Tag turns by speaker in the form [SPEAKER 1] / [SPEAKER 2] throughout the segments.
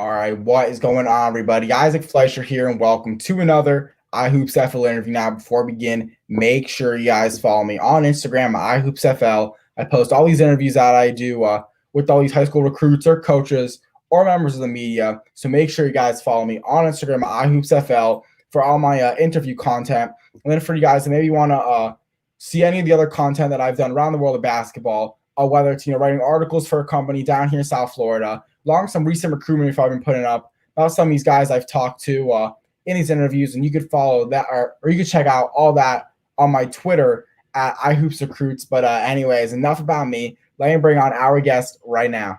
[SPEAKER 1] All right, what is going on, everybody? Isaac Fleischer here, and welcome to another iHoopsFL interview. Now, before we begin, make sure you guys follow me on Instagram, iHoopsFL. I post all these interviews that I do with all these high school recruits or coaches or members of the media. So make sure you guys follow me on Instagram, iHoopsFL, for all my interview content. And then for you guys that maybe want to see any of the other content that I've done around the world of basketball, whether it's writing articles for a company down here in South Florida, along some recent recruitment info I've been putting up about some of these guys I've talked to in these interviews, and you could follow that or you could check out all that on my Twitter at iHoopsRecruits. But anyways, enough about me. Let me bring on our guest right now.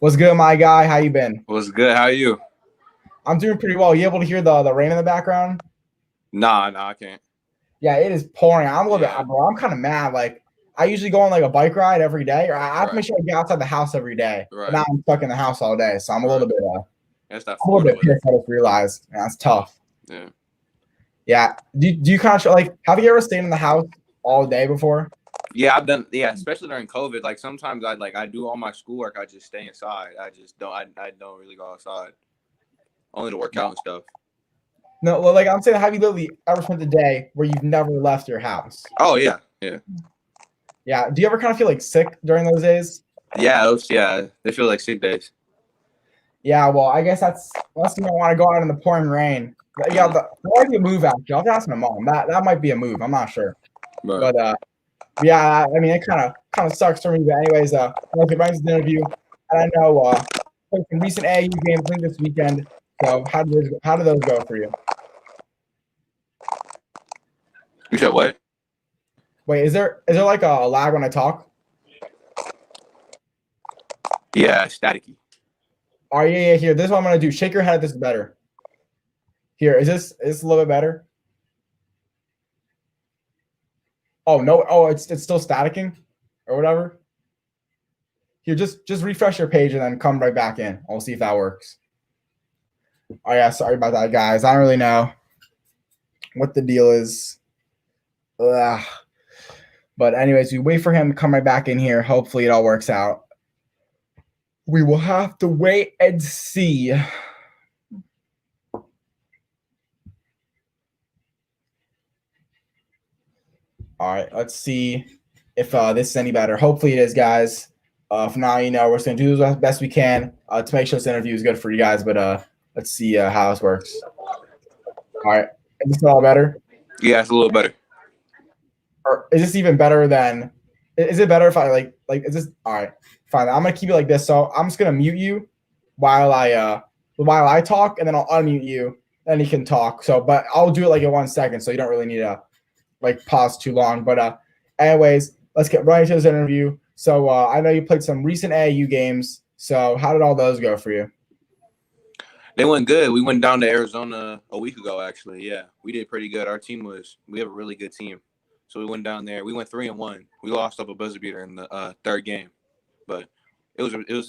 [SPEAKER 1] What's good, my guy? How you been?
[SPEAKER 2] What's good? How are you?
[SPEAKER 1] I'm doing pretty well. You able to hear the rain in the background?
[SPEAKER 2] Nah, I can't.
[SPEAKER 1] Yeah, it is pouring. I'm a little bit, bro. I'm kind of mad. Like, I usually go on like a bike ride every day, or I have to make sure I get outside the house every day. Right. But now I'm stuck in the house all day, so I'm a little bit pissed. I just realized that's tough. Yeah. Do you kind of like? Have you ever stayed in the house all day before?
[SPEAKER 2] Yeah, I've done. Yeah, especially during COVID. Like sometimes I do all my schoolwork. I just stay inside. I don't really go outside, only to work out and stuff.
[SPEAKER 1] No, like I'm saying, have you literally ever spent a day where you've never left your house?
[SPEAKER 2] Oh yeah.
[SPEAKER 1] Yeah. Do you ever kind of feel like sick during those days?
[SPEAKER 2] Yeah, they feel like sick days.
[SPEAKER 1] Yeah, well, I guess that's I want to go out in the pouring rain. Yeah, that might be a move actually. I'll ask my mom. That might be a move. I'm not sure. Right. But yeah, I mean it kind of sucks for me. But anyways, let's get right into the interview. And I know played some recent AAU games this weekend. So how did those go for you?
[SPEAKER 2] You said what?
[SPEAKER 1] Wait, is there like a lag when I talk?
[SPEAKER 2] Yeah, staticky.
[SPEAKER 1] Oh yeah. Here, this is what I'm gonna do. Shake your head. This is better. Here, is this a little bit better? Oh no! Oh, it's still staticking, or whatever. Here, just refresh your page and then come right back in. I'll see if that works. Oh yeah, sorry about that, guys. I don't really know what the deal is. Ugh. But anyways, we wait for him to come right back in here. Hopefully it all works out. We will have to wait and see. All right, let's see if this is any better. Hopefully it is, guys. For now, we're just going to do the best we can to make sure this interview is good for you guys. But let's see how this works. All right, is this all better?
[SPEAKER 2] Yeah, it's a little better.
[SPEAKER 1] Or is this even better than? Is it better if I like? Is this all right? Fine. I'm gonna keep it like this. So I'm just gonna mute you while I talk, and then I'll unmute you, and you can talk. So, but I'll do it like in 1 second, so you don't really need to like pause too long. But anyways, let's get right into this interview. So I know you played some recent AAU games. So how did all those go for you?
[SPEAKER 2] They went good. We went down to Arizona a week ago, actually. Yeah, we did pretty good. We have a really good team. So we went down there. We went 3-1. We lost up a buzzer beater in the third game, but it was a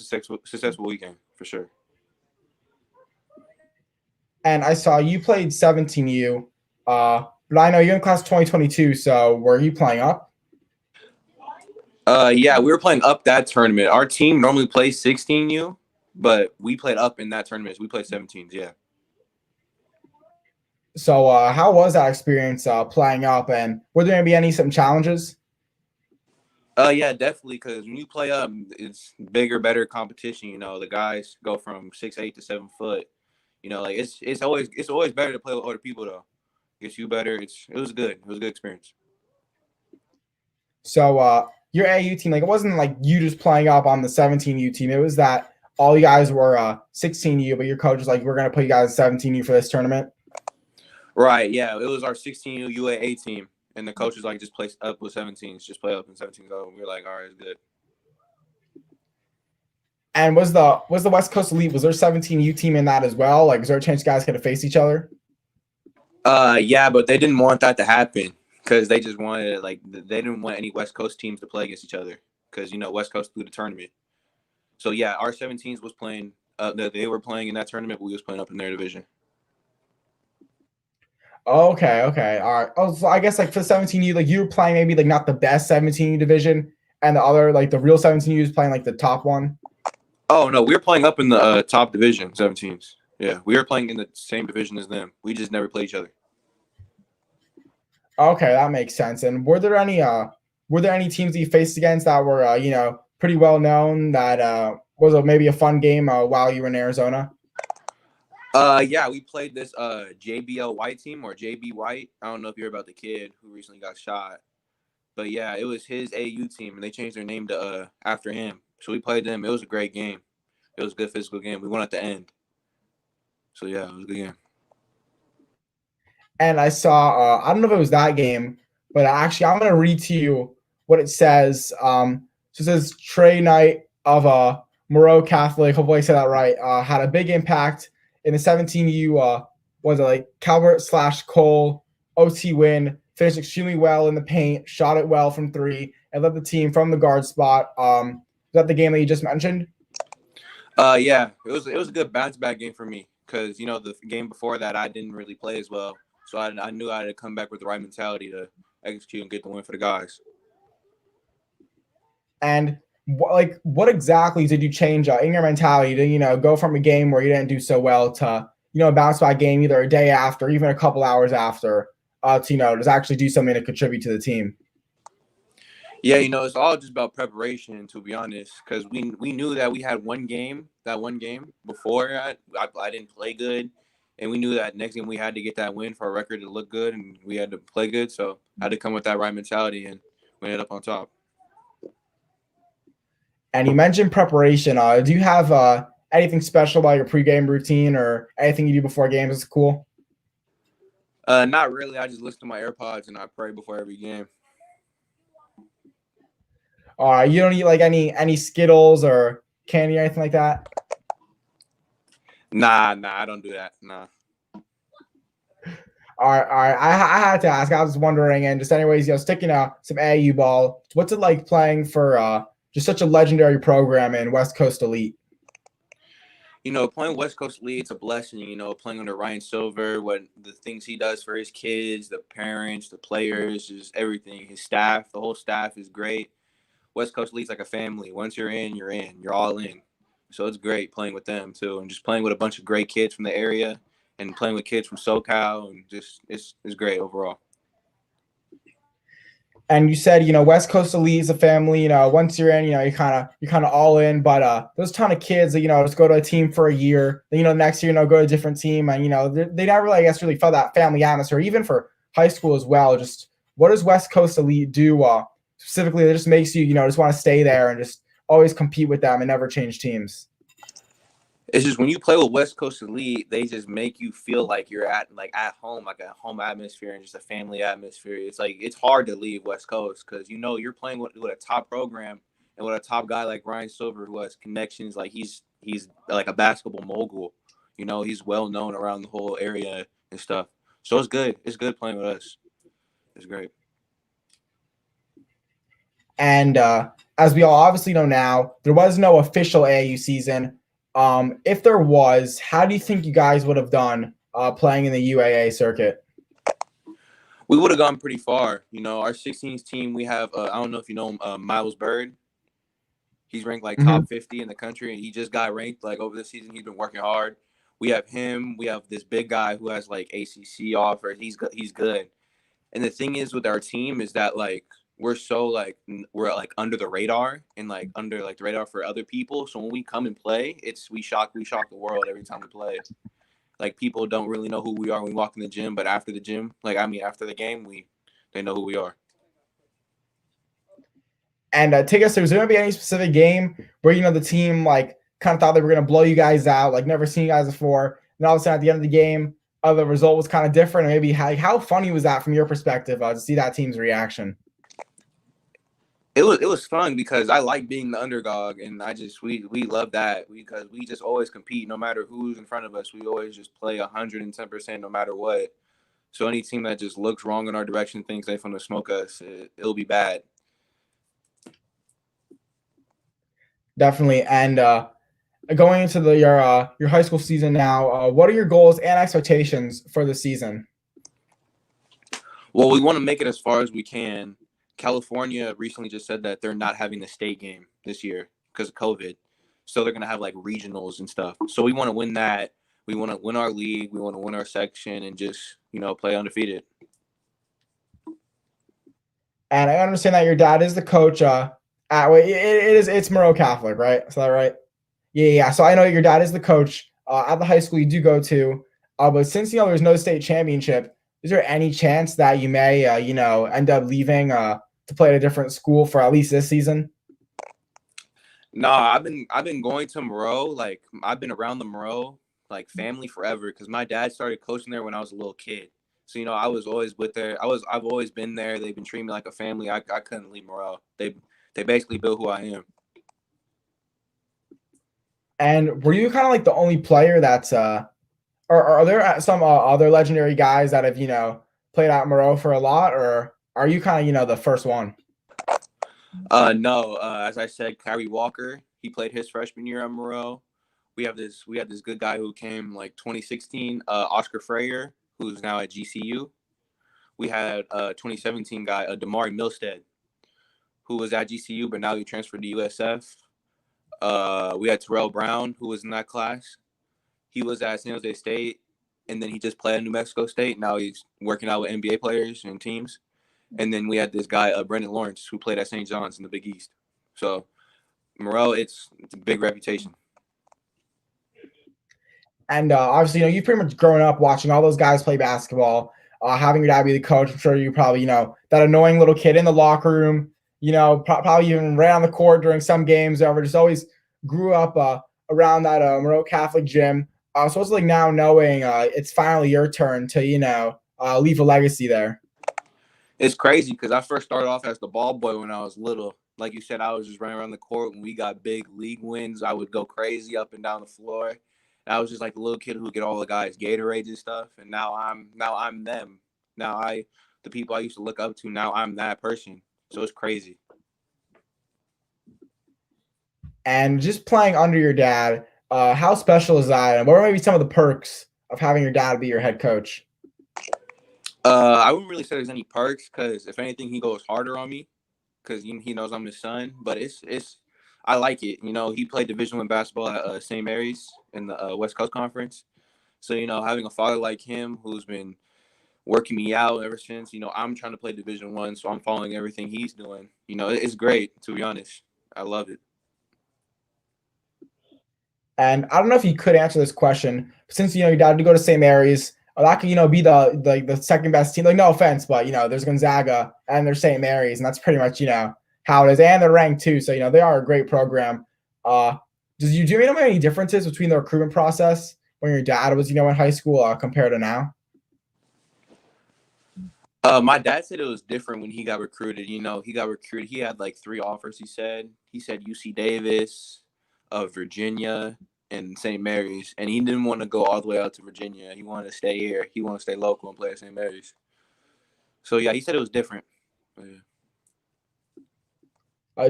[SPEAKER 2] successful weekend for sure.
[SPEAKER 1] And I saw you played 17U, but I know you're in class 2022. So were you playing up?
[SPEAKER 2] Yeah, we were playing up that tournament. Our team normally plays 16U, but we played up in that tournament. We played 17s. Yeah.
[SPEAKER 1] So how was that experience playing up, and were there going to be some challenges?
[SPEAKER 2] Yeah, definitely, because when you play up, it's bigger, better competition. The guys go from 6'8" to 7 foot. Like it's always better to play with other people though. Gets you better. It was good. It was a good experience.
[SPEAKER 1] So your AAU team, like it wasn't like you just playing up on the 17U team. It was that all you guys were 16U, but your coach was like, we're going to put you guys 17U for this tournament.
[SPEAKER 2] Right, yeah. It was our 16U UAA team, and the coach was like, just play up with 17s. Just play up in 17s. So we were like, all right, it's good.
[SPEAKER 1] And was the West Coast Elite, was there 17U team in that as well? Like, is there a chance guys could have faced each other?
[SPEAKER 2] Yeah, but they didn't want that to happen because they just wanted they didn't want any West Coast teams to play against each other because West Coast threw the tournament. So yeah, our 17s was playing. They were playing in that tournament, but we was playing up in their division.
[SPEAKER 1] Okay, all right. Oh, so I guess like for 17U, like you were playing maybe like not the best 17U division, and the other like the real 17U is playing like the top one.
[SPEAKER 2] Oh no, we were playing up in the top division, 17s. Yeah, we were playing in the same division as them. We just never played each other.
[SPEAKER 1] Okay, that makes sense. And were there any teams that you faced against that were pretty well known that was maybe a fun game while you were in Arizona?
[SPEAKER 2] Yeah, we played this JBL White team or JB White. I don't know if you heard about the kid who recently got shot. But yeah, it was his AU team, and they changed their name to after him. So we played them. It was a great game. It was a good physical game. We won at the end. So yeah, it was a good game.
[SPEAKER 1] And I saw I don't know if it was that game, but actually I'm gonna read to you what it says. So it says Trey Knight of Moreau Catholic, hopefully I said that right, had a big impact in the 17U was it like Calvert/Cole OT win, finished extremely well in the paint, shot it well from three, and led the team from the guard spot. Is that the game that you just mentioned?
[SPEAKER 2] Yeah, it was a good bounce back game for me because the game before that I didn't really play as well, so I knew I had to come back with the right mentality to execute and get the win for the guys.
[SPEAKER 1] And what exactly did you change in your mentality to go from a game where you didn't do so well to a bounce back game either a day after, even a couple hours after, to just actually do something to contribute to the team?
[SPEAKER 2] Yeah, it's all just about preparation, to be honest, because we knew that we had that one game before I didn't play good, and we knew that next game we had to get that win for our record to look good, and we had to play good, so I had to come with that right mentality, and we ended up on top.
[SPEAKER 1] And you mentioned preparation. Do you have anything special about your pregame routine or anything you do before games? It's cool.
[SPEAKER 2] Not really. I just listen to my AirPods and I pray before every game.
[SPEAKER 1] You don't eat like any Skittles or candy or anything like that?
[SPEAKER 2] Nah, I don't do that. Nah.
[SPEAKER 1] All right. I had to ask. I was wondering, and just anyways, sticking some AU ball. What's it like playing for just such a legendary program in West Coast Elite?
[SPEAKER 2] Playing West Coast Elite, it's a blessing. Playing under Ryan Silver, what the things he does for his kids, the parents, the players, just everything. His staff, the whole staff is great. West Coast Elite's like a family. Once you're in, you're in. You're all in. So it's great playing with them too, and just playing with a bunch of great kids from the area, and playing with kids from SoCal, and just it's great overall.
[SPEAKER 1] And you said West Coast Elite is a family. Once you're in, you're kind of all in. But those ton of kids that just go to a team for a year, then the next year go to a different team, and they never really, I guess, really felt that family atmosphere. Even for high school as well. Just what does West Coast Elite do specifically that just makes you just want to stay there and just always compete with them and never change teams?
[SPEAKER 2] It's just when you play with West Coast Elite, they just make you feel like you're at home, like a home atmosphere and just a family atmosphere. It's like it's hard to leave West Coast because you're playing with a top program and with a top guy like Ryan Silver who has connections. Like he's like a basketball mogul. He's well known around the whole area and stuff. So it's good. It's good playing with us. It's great.
[SPEAKER 1] And as we all obviously know now, there was no official AAU season. If there was, how do you think you guys would have done playing in the UAA circuit?
[SPEAKER 2] We would have gone pretty far. Our 16s team, we have, I don't know if you know him, Miles Bird. He's ranked like top 50 in the country, and he just got ranked like over the season. He's been working hard. We have him. We have this big guy who has like ACC offers. He's good. And the thing is with our team is that like we're so like we're like under the radar and like under like the radar for other people. So when we come and play, we shock the world every time we play. Like people don't really know who we are when we walk in the gym, but after the gym, after the game, they know who we are.
[SPEAKER 1] And take us through, is there going to be any specific game where, the team like kind of thought they were going to blow you guys out, like never seen you guys before, and all of a sudden at the end of the game, the result was kind of different? And maybe how funny was that from your perspective to see that team's reaction?
[SPEAKER 2] It was fun because I like being the underdog, and we love that because we just always compete no matter who's in front of us. We always just play 110% no matter what. So any team that just looks wrong in our direction thinks they're going to smoke us. It'll be bad.
[SPEAKER 1] Definitely. And going into your high school season now, what are your goals and expectations for the season?
[SPEAKER 2] Well, we want to make it as far as we can. California recently just said that they're not having the state game this year because of COVID. So they're gonna have like regionals and stuff. So we want to win that. We want to win our league. We want to win our section and just play undefeated.
[SPEAKER 1] And I understand that your dad is the coach. It's Monroe Catholic, right? Is that right? Yeah. So I know your dad is the coach at the high school you do go to. But since there's no state championship, is there any chance that you may end up leaving to play at a different school for at least this season?
[SPEAKER 2] No, I've been going to Monroe. Like I've been around the Monroe like family forever because my dad started coaching there when I was a little kid. So I was always with there. I've always been there. They've been treating me like a family. I couldn't leave Monroe. They basically built who I am.
[SPEAKER 1] And were you kind of like the only player that's or are there some other legendary guys that have played at Monroe for a lot, or are you kind of the first one?
[SPEAKER 2] No. As I said, Kyrie Walker. He played his freshman year at Monroe. We had this good guy who came like 2016, Oscar Freyer, who's now at GCU. We had a 2017 guy, Damari Milstead, who was at GCU, but now he transferred to USF. We had Terrell Brown, who was in that class. He was at San Jose State, and then he just played at New Mexico State. Now he's working out with NBA players and teams. And then we had this guy, Brendan Lawrence, who played at St. John's in the Big East. So, Monroe, it's a big reputation.
[SPEAKER 1] And obviously, you've pretty much grown up watching all those guys play basketball, having your dad be the coach. I'm sure you probably, that annoying little kid in the locker room, probably even ran on the court during some games ever. Just always grew up around that Monroe Catholic gym. So it's like now knowing it's finally your turn to, leave a legacy there.
[SPEAKER 2] It's crazy because I first started off as the ball boy when I was little. Like you said, I was just running around the court. When we got big league wins, I would go crazy up and down the floor. And I was just like the little kid who would get all the guys Gatorades and stuff. And now I'm them. The people I used to look up to, now I'm that person. So it's crazy.
[SPEAKER 1] And just playing under your dad, how special is that? And what are maybe some of the perks of having your dad be your head coach?
[SPEAKER 2] I wouldn't really say there's any perks because if anything, he goes harder on me because he knows I'm his son. But I like it. He played Division I basketball at St. Mary's in the West Coast Conference. So having a father like him who's been working me out ever since. I'm trying to play Division I, so I'm following everything he's doing. It's great, to be honest. I love it.
[SPEAKER 1] And I don't know if you could answer this question, but since your dad did go to St. Mary's, that could be the second best team. Like no offense, but there's Gonzaga and there's St. Mary's, and that's pretty much how it is. And they're ranked too, so they are a great program. Do you know any differences between the recruitment process when your dad was in high school compared to now?
[SPEAKER 2] My dad said it was different when he got recruited. He got recruited. He had like 3 offers. He said UC Davis, Virginia, and St. Mary's, and he didn't want to go all the way out to Virginia. He wanted to stay here. He wanted to stay local and play at St. Mary's. So yeah, he said it was different.
[SPEAKER 1] Yeah.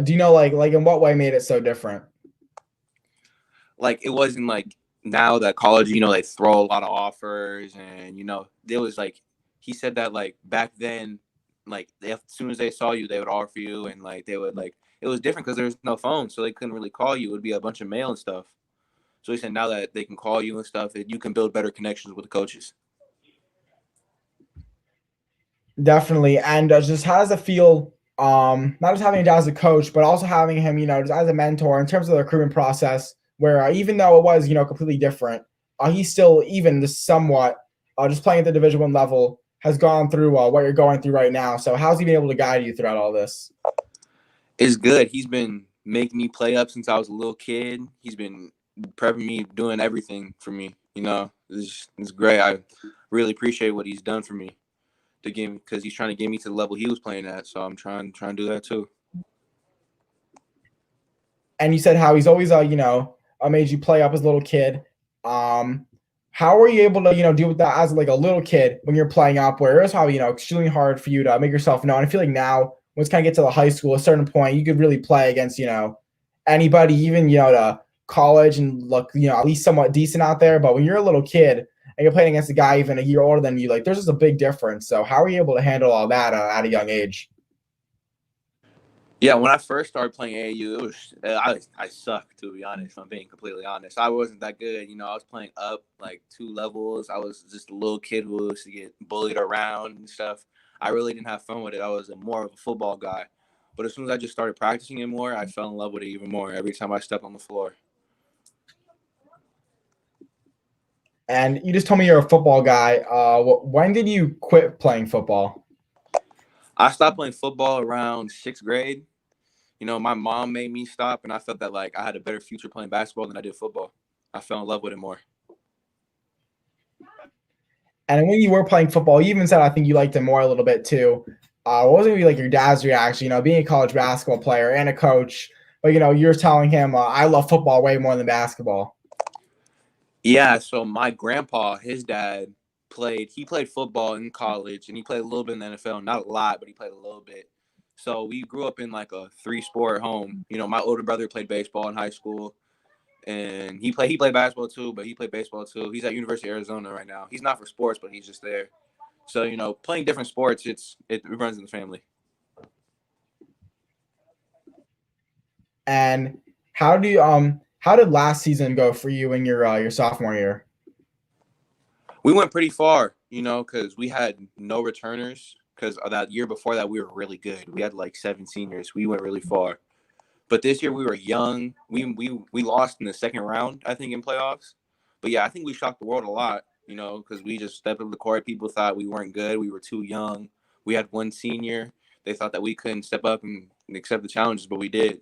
[SPEAKER 1] Do you know like in what way made it so different?
[SPEAKER 2] Like it wasn't like now that college, they throw a lot of offers, and there was like he said that like back then, like as soon as they saw you, they would offer you, and like they would like it was different because there was no phone, so they couldn't really call you. It would be a bunch of mail and stuff. So he said now that they can call you and stuff, you can build better connections with the coaches.
[SPEAKER 1] Definitely. And just how does it feel, not just having your dad as a coach, but also having him, just as a mentor in terms of the recruitment process, where even though it was, completely different, he's still even somewhat just playing at the Division I level has gone through what you're going through right now. So how's he been able to guide you throughout all this?
[SPEAKER 2] It's good. He's been making me play up since I was a little kid. He's been prepping me, doing everything for me. It's great. I really appreciate what he's done for me to get me because he's trying to get me to the level he was playing at. So I'm trying to do that too.
[SPEAKER 1] And you said how he's always made you play up as a little kid. How were you able to deal with that as like a little kid when you're playing up, where it was probably extremely hard for you to make yourself known? I feel like now when it's kind of get to the high school, a certain point, you could really play against anybody, even to college, and look at least somewhat decent out there. But when you're a little kid and you're playing against a guy even a year older than you, like there's just a big difference. So how are you able to handle all that at a young age?
[SPEAKER 2] Yeah, when I first started playing AAU, it was I sucked, to be honest. If I'm being completely honest, I wasn't that good. I was playing up like 2 levels. I was just a little kid who used to get bullied around and stuff. I really didn't have fun with it. I was more of a football guy. But as soon as I just started practicing it more, I fell in love with it even more every time I stepped on the floor.
[SPEAKER 1] And you just told me you're a football guy. When did you quit playing football?
[SPEAKER 2] I stopped playing football around 6th grade. My mom made me stop, and I felt that like I had a better future playing basketball than I did football. I fell in love with it more.
[SPEAKER 1] And when you were playing football, you even said I think you liked it more a little bit too. What was gonna be like your dad's reaction? Being a college basketball player and a coach, but you're telling him I love football way more than basketball.
[SPEAKER 2] Yeah, so my grandpa, his dad, he played football in college and he played a little bit in the NFL, not a lot, but he played a little bit. So we grew up in like a 3-sport home. My older brother played baseball in high school and he played basketball too, but he played baseball too. He's at University of Arizona right now. He's not for sports, but he's just there. So, playing different sports, it runs in the family.
[SPEAKER 1] And how did last season go for you in your sophomore year?
[SPEAKER 2] We went pretty far, because we had no returners. Because that year before that, we were really good. We had like 7 seniors. We went really far. But this year we were young. We lost in the second round, I think, in playoffs. But yeah, I think we shocked the world a lot, because we just stepped up the court. People thought we weren't good. We were too young. We had one senior. They thought that we couldn't step up and accept the challenges, but we did.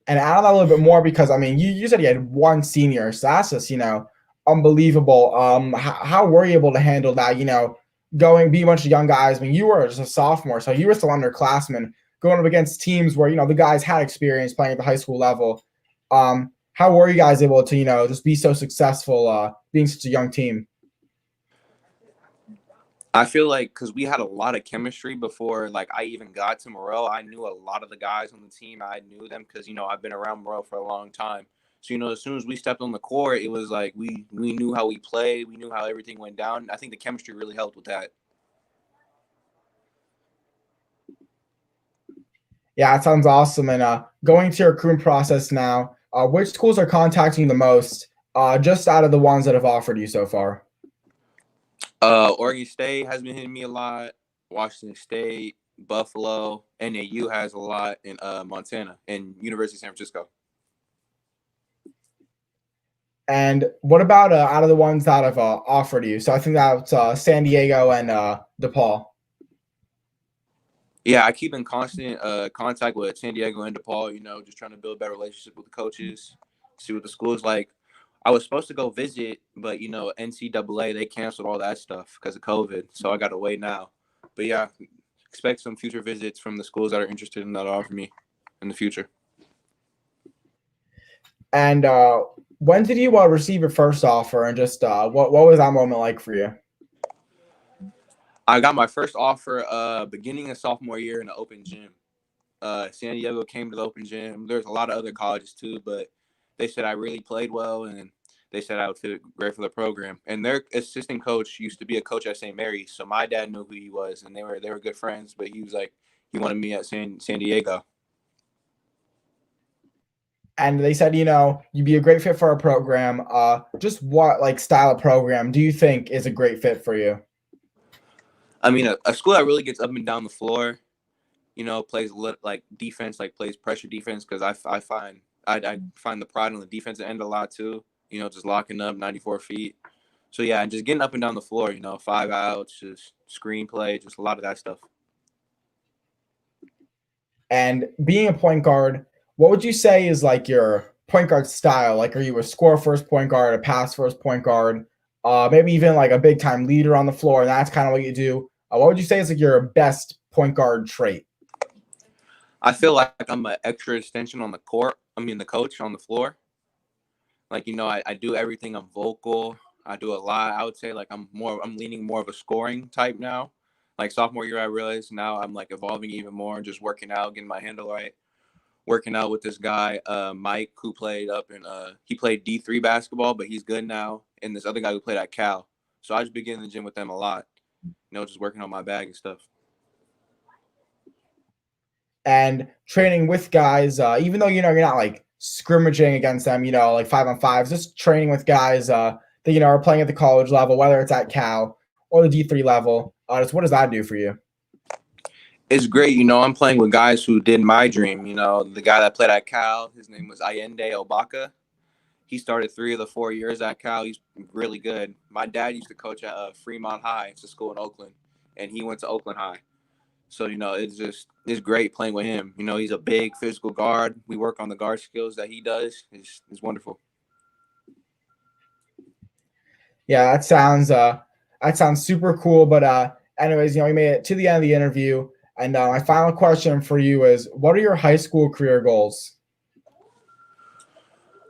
[SPEAKER 1] And add on that a little bit more because I mean, you said you had one senior, so that's just unbelievable. How were you able to handle that? Going be a bunch of young guys. I mean, you were just a sophomore, so you were still underclassmen going up against teams where the guys had experience playing at the high school level. How were you guys able to just be so successful being such a young team?
[SPEAKER 2] I feel like because we had a lot of chemistry before, like I even got to Morel, I knew a lot of the guys on the team. I knew them because I've been around Morel for a long time. So as soon as we stepped on the court, it was like we knew how we played, we knew how everything went down. I think the chemistry really helped with that.
[SPEAKER 1] Yeah, it sounds awesome. And going to your recruitment process now, which schools are contacting you the most? Just out of the ones that have offered you so far.
[SPEAKER 2] Oregon State has been hitting me a lot. Washington State, Buffalo, NAU has a lot in Montana, and University of San Francisco.
[SPEAKER 1] And what about out of the ones that have offered you? So I think that's San Diego and DePaul.
[SPEAKER 2] Yeah, I keep in constant contact with San Diego and DePaul, just trying to build a better relationship with the coaches, see what the school's like. I was supposed to go visit, but, NCAA, they canceled all that stuff because of COVID. So I got to wait now. But, yeah, expect some future visits from the schools that are interested in that offer me in the future.
[SPEAKER 1] And when did you receive your first offer? And just what was that moment like for you?
[SPEAKER 2] I got my first offer beginning of sophomore year in the open gym. San Diego came to the open gym. There's a lot of other colleges too, but they said I really played well, and they said I would fit great for the program. And their assistant coach used to be a coach at St. Mary's, so my dad knew who he was, and they were good friends. But he was like, he wanted me at San Diego.
[SPEAKER 1] And they said, you'd be a great fit for our program. Just what style of program do you think is a great fit for you?
[SPEAKER 2] I mean, a school that really gets up and down the floor, plays like defense, like plays pressure defense, because I find the pride on the defensive end a lot too. Just locking up 94 feet. So yeah, and just getting up and down the floor. 5 outs, just screenplay, just a lot of that stuff.
[SPEAKER 1] And being a point guard, what would you say is like your point guard style? Like, are you a score first point guard, a pass first point guard, maybe even like a big time leader on the floor? And that's kind of what you do. What would you say is like your best point guard trait?
[SPEAKER 2] I feel like I'm an extra extension on the court. I mean, the coach on the floor. Like, I do everything. I'm vocal. I do a lot. I would say like I'm leaning more of a scoring type now. Like sophomore year, I realized now I'm like evolving even more, just working out, getting my handle right. Working out with this guy, Mike, who played he played D3 basketball, but he's good now. And this other guy who played at Cal. So I just been getting in the gym with them a lot, just working on my bag and stuff.
[SPEAKER 1] and training with guys, even though you're not like scrimmaging against them, like 5-on-5s, just training with guys that are playing at the college level, whether it's at Cal or the D3 level. Just what does that do for you?
[SPEAKER 2] It's great. I'm playing with guys who did my dream. The guy that played at Cal, his name was Allende Obaka. He started 3 of the 4 years at Cal. He's really good. My dad used to coach at Fremont High. It's a school in Oakland, and he went to Oakland High. So, it's great playing with him. He's a big physical guard. We work on the guard skills that he does. It's wonderful.
[SPEAKER 1] Yeah, that sounds super cool. But anyways, we made it to the end of the interview, and my final question for you is: what are your high school career goals?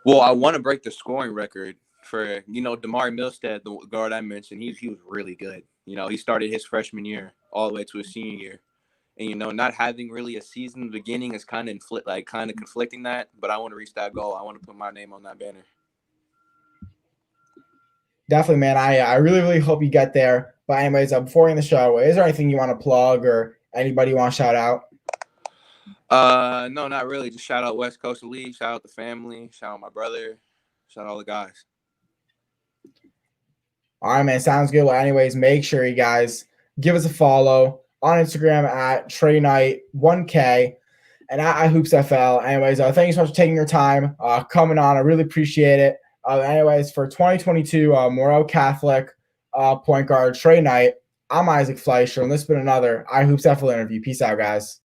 [SPEAKER 2] Well, I want to break the scoring record for Damari Milstead, the guard I mentioned. He was really good. He started his freshman year all the way to his senior year. And, not having really a season in the beginning is kind of conflicting that. But I want to reach that goal. I want to put my name on that banner.
[SPEAKER 1] Definitely, man. I really, really hope you get there. But anyways, before we end the show, is there anything you want to plug or anybody you want to shout out?
[SPEAKER 2] No, not really. Just shout out West Coast Elite. Shout out the family. Shout out my brother. Shout out all the guys.
[SPEAKER 1] All right, man. Sounds good. Well, anyways, make sure you guys give us a follow on Instagram at Trey Knight 1K and at iHoopsFL. Anyways, thank you so much for taking your time coming on. I really appreciate it. Anyways, for 2022 Morel Catholic point guard Trey Knight, I'm Isaac Fleischer, and this has been another iHoopsFL interview. Peace out, guys.